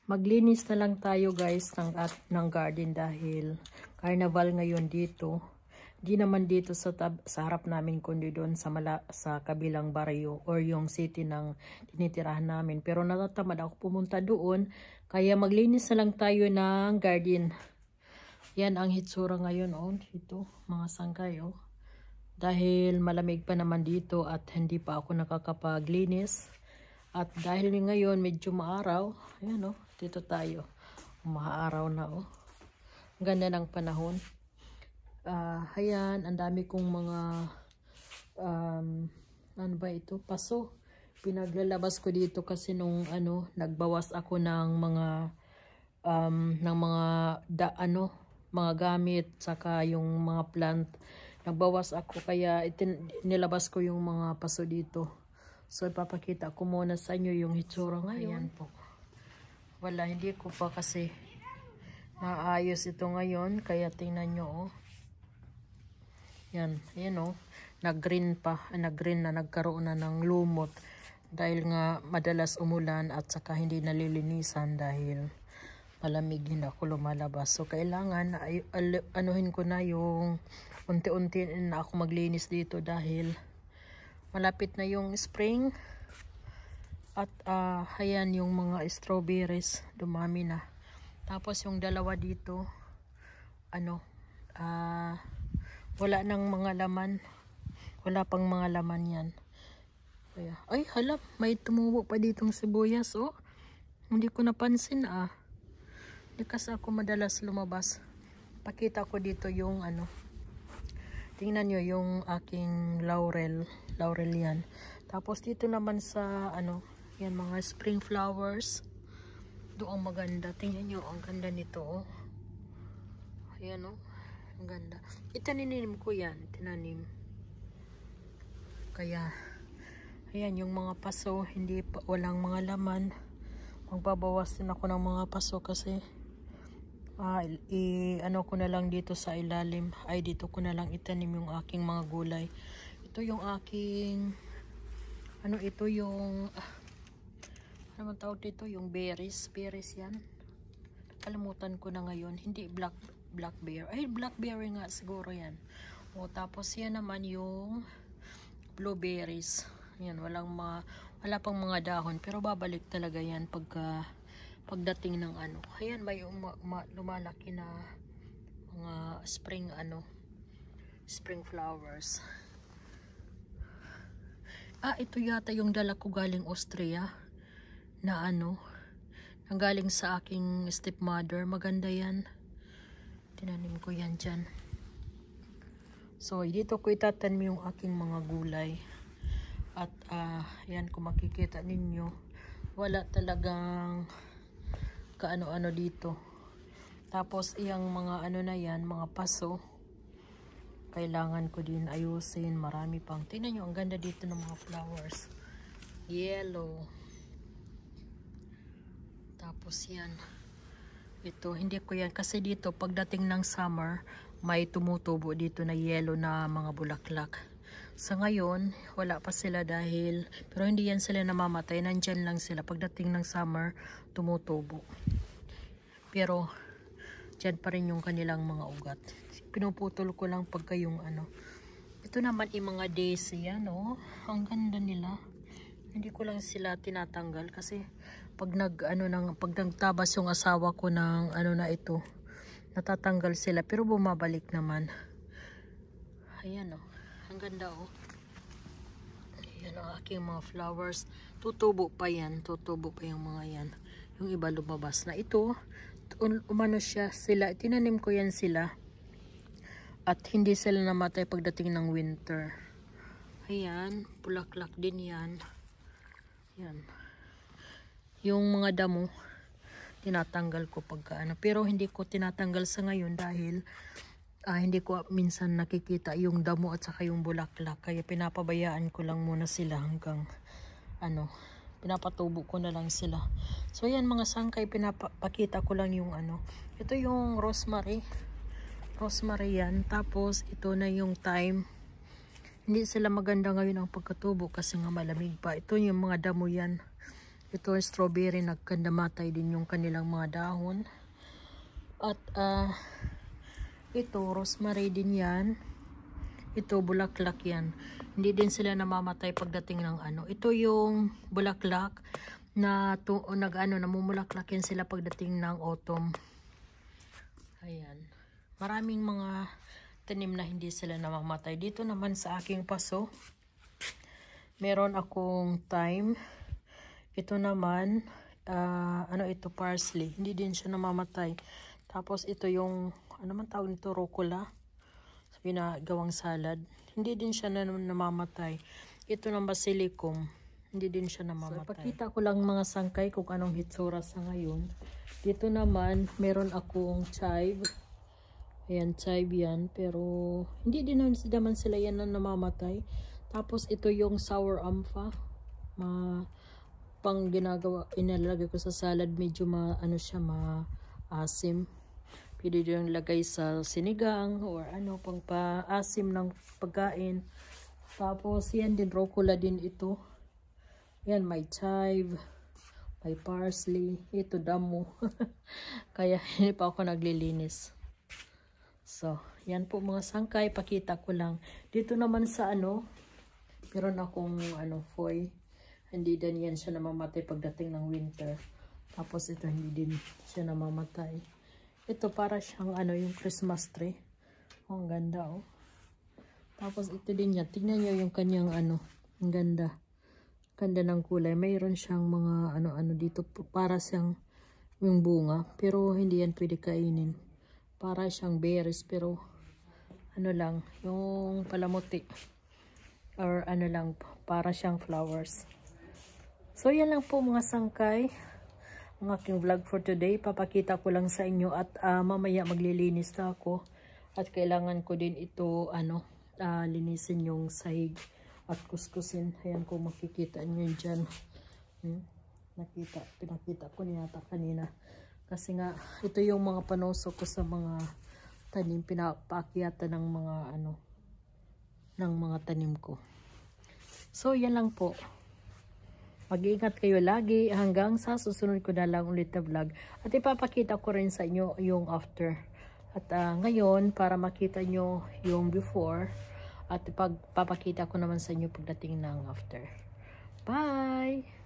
Maglinis na lang tayo guys ng garden dahil carnival ngayon dito. Di naman dito sa harap namin kundi doon sa kabilang baryo or yung city ng tinitirahan namin. Pero natatamad ako pumunta doon kaya maglinis na lang tayo ng garden. Yan ang hitsura ngayon dito mga sangkay Dahil malamig pa naman dito at hindi pa ako nakakapaglinis. At dahil ngayon medyo maaraw, ayan dito tayo. Maaraw na Ganda ng panahon. Ayan, ang dami kong mga ano ba ito? Paso. Pinaglalabas ko dito kasi nung nagbawas ako ng mga mga gamit saka yung mga plant. Nagbawas ako kaya nilabas ko yung mga paso dito. So, ipapakita ko muna sa inyo yung hitsura ngayon. Ayan po. Wala, hindi ko pa kasi naayos ito ngayon. Kaya tingnan nyo, Yan, ayan Nag-green pa. Nag-green na, nagkaroon na ng lumot. Dahil nga madalas umulan at saka hindi nalilinisan dahil malamig din ako lumalabas. So, kailangan anuhin ko na yung unti-unti na ako maglinis dito dahil malapit na yung spring at ayan yung mga strawberries dumami na. Tapos yung dalawa dito wala nang mga laman, wala pang mga laman yan. Kaya, ay hala, may tumubo pa ditong sibuyas hindi ko napansin hindi kasi ako madalas lumabas. Pakita ko dito yung tingnan nyo yung aking laurel yan. Tapos dito naman sa yan mga spring flowers. Doon maganda. Tingnan nyo, ang ganda nito Ayan ang ganda. Itaninim ko yan, tinanim. Kaya ayan yung mga paso, walang mga laman. Magbabawas din ako ng mga paso kasi ko na lang dito sa ilalim. Dito ko na lang itanim yung aking mga gulay. Ito yung aking ito yung ano man tawag dito, yung berries yan. Kalimutan ko na ngayon. Hindi blackberry. Blackberry nga siguro yan. Tapos yan naman yung blueberries. Yan, wala pang mga dahon pero babalik talaga yan pagdating ng Ayan, may lumalaki na mga spring flowers. Ito yata yung dala ko galing Austria na nanggaling sa aking stepmother. Maganda yan. Tinanim ko yan dyan. So, dito ko itatanim yung aking mga gulay. At, yan, kung makikita ninyo, wala talagang kaano-ano dito. Tapos, iyang mga na yan, mga paso, kailangan ko din ayusin. Marami pang. Tingnan nyo, ang ganda dito ng mga flowers. Yellow. Tapos yan. Ito, hindi ko yan. Kasi dito, pagdating ng summer, may tumutubo dito na yellow na mga bulaklak. Sa ngayon, wala pa sila dahil, pero hindi yan sila namamatay. Nandyan lang sila. Pagdating ng summer, tumutubo. Pero, dyan pa rin yung kanilang mga ugat. Pinuputol ko lang pagka yung Ito naman yung mga daisy yan Ang ganda nila. Hindi ko lang sila tinatanggal kasi pag nagtabas yung asawa ko ng na ito, natatanggal sila pero bumabalik naman. Ayan ang ganda Ayan ang aking mga flowers. Tutubo pa yan. Tutubo pa yung mga yan. Yung iba lumabas na. Ito, tinanim ko yan sila. At hindi sila namatay pagdating ng winter. Ayan, bulaklak din yan. Yan. Yung mga damo, tinatanggal ko pagka Pero hindi ko tinatanggal sa ngayon dahil hindi ko minsan nakikita yung damo at saka yung bulaklak. Kaya pinapabayaan ko lang muna sila hanggang pinapatubo ko na lang sila. So yan mga sangkay, pinapakita ko lang yung Ito yung rosemary. Rosemary yan. Tapos ito na yung thyme. Hindi sila maganda ngayon ang pagkatubo kasi nga malamig pa. Ito yung mga damo yan. Ito strawberry, nagkandamatay din yung kanilang mga dahon. At ito rosemary din yan. Ito bulaklak yan. Hindi din sila namamatay pagdating ng ano. Ito yung bulaklak na namumulaklak yan sila pagdating ng autumn. Ayan. Maraming mga tanim na hindi sila namamatay. Dito naman sa aking paso, meron akong thyme. Ito naman, ito parsley. Hindi din siya namamatay. Tapos ito yung, ano man tawag nito, rucola. Ginagawang salad. Hindi din siya namamatay. Ito ng basilicum. Hindi din siya namamatay. So, ipakita ko lang mga sangkay kung anong hitsura sa ngayon. Dito naman, meron akong chive. Ayan, chive yan. Pero, hindi din naman sila yan na namamatay. Tapos, ito yung sour ampha. Pang ginagawa, inalagay ko sa salad, medyo maasim. Pwede din lagay sa sinigang or pang paasim ng pagkain. Tapos yan din, rucola din ito. Yan, may chive, may parsley, ito damo. Kaya hindi pa ako naglilinis. So, yan po mga sangkay, pakita ko lang. Dito naman sa meron akong foy. Hindi din yan siya namamatay pagdating ng winter. Tapos ito hindi din siya namamatay. Ito para siyang yung Christmas tree. Oh, ang ganda oh. Tapos ito din yan. Tingnan nyo yung kanyang ang ganda. Ganda ng kulay. Mayroon siyang mga dito para siyang yung bunga. Pero hindi yan pwede kainin. Para siyang berries pero lang yung palamuti. Or lang para siyang flowers. So, yan lang po mga sangkay. Ang aking vlog for today. Papakita ko lang sa inyo at mamaya maglilinis na ako. At kailangan ko din ito, linisin yung sahig at kuskusin. Ayan kung makikita nyo dyan. Pinakita ko niyata kanina. Kasi nga, ito yung mga panuso ko sa mga tanim. Pinapaakyatan ng mga tanim ko. So, yan lang po. Mag-iingat kayo lagi hanggang sa susunod ko na lang ulit na vlog. At ipapakita ko rin sa inyo yung after. At ngayon, para makita nyo yung before, at papakita ko naman sa inyo pagdating ng after. Bye!